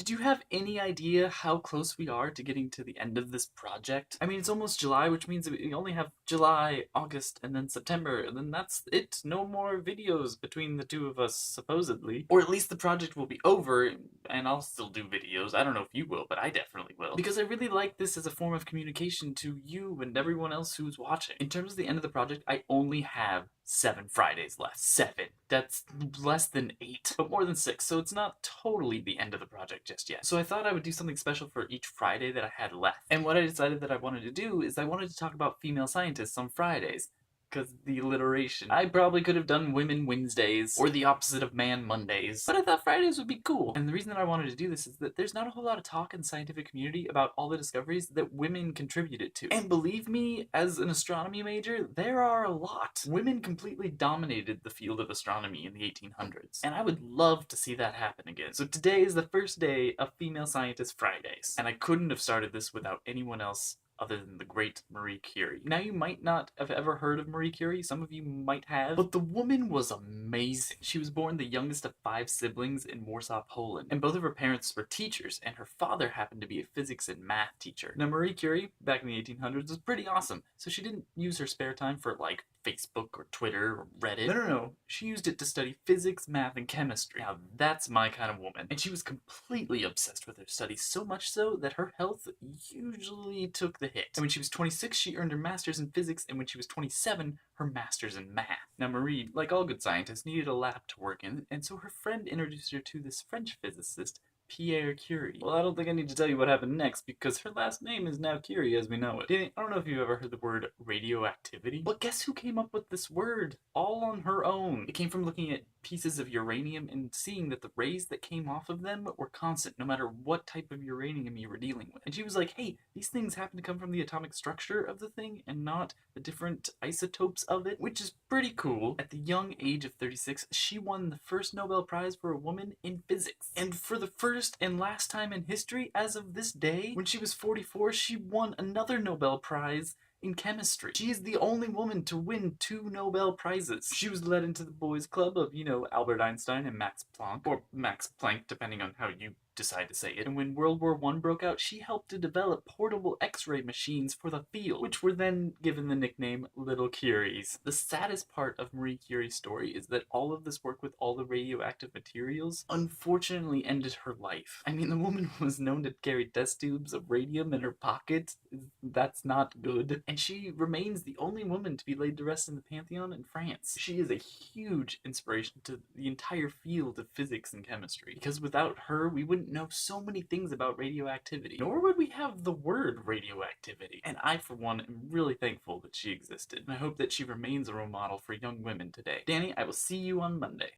Did you have any idea how close we are to getting to the end of this project? I mean, it's almost July, which means we only have July, August, and then September, and then that's it. No more videos between the two of us, supposedly. Or at least the project will be over, and I'll still do videos. I don't know if you will, but I definitely will. Because I really like this as a form of communication to you and everyone else who's watching. In terms of the end of the project, I only have 7 Fridays left. 7. That's less than 8, but more than 6, so it's not totally the end of the project just yet. So I thought I would do something special for each Friday that I had left. And what I decided that I wanted to do is I wanted to talk about female scientists on Fridays. Because the alliteration. I probably could have done Women Wednesdays, or the opposite of Man Mondays, but I thought Fridays would be cool. And the reason that I wanted to do this is that there's not a whole lot of talk in the scientific community about all the discoveries that women contributed to. And believe me, as an astronomy major, there are a lot. Women completely dominated the field of astronomy in the 1800s, and I would love to see that happen again. So today is the first day of Female Scientist Fridays, and I couldn't have started this without anyone else other than the great Marie Curie. Now, you might not have ever heard of Marie Curie, some of you might have, but the woman was amazing. She was born the youngest of 5 siblings in Warsaw, Poland, and both of her parents were teachers, and her father happened to be a physics and math teacher. Now, Marie Curie, back in the 1800s, was pretty awesome, so she didn't use her spare time for, like, Facebook or Twitter or Reddit. No. She used it to study physics, math, and chemistry. Now, that's my kind of woman. And she was completely obsessed with her studies, so much so that her health usually took the hit. And when she was 26, she earned her master's in physics, and when she was 27, her master's in math. Now, Marie, like all good scientists, needed a lab to work in, and so her friend introduced her to this French physicist, Pierre Curie. Well, I don't think I need to tell you what happened next, because her last name is now Curie as we know it. Danny, I don't know if you've ever heard the word radioactivity, but guess who came up with this word all on her own? It came from looking at pieces of uranium and seeing that the rays that came off of them were constant no matter what type of uranium you were dealing with. And she was like, hey, these things happen to come from the atomic structure of the thing and not the different isotopes of it, which is pretty cool. At the young age of 36, she won the first Nobel Prize for a woman in physics. And for the first and last time in history, as of this day, when she was 44, she won another Nobel Prize in chemistry. She is the only woman to win 2 Nobel Prizes. She was led into the boys' club of, Albert Einstein and Max Planck, or Max Planck, depending on how you decide to say it. And when World War I broke out, she helped to develop portable X-ray machines for the field, which were then given the nickname Little Curies. The saddest part of Marie Curie's story is that all of this work with all the radioactive materials unfortunately ended her life. I mean, the woman was known to carry test tubes of radium in her pocket. That's not good. And she remains the only woman to be laid to rest in the Pantheon in France. She is a huge inspiration to the entire field of physics and chemistry, because without her, we wouldn't know so many things about radioactivity, nor would we have the word radioactivity. And I, for one, am really thankful that she existed, and I hope that she remains a role model for young women today. Danny, I will see you on Monday.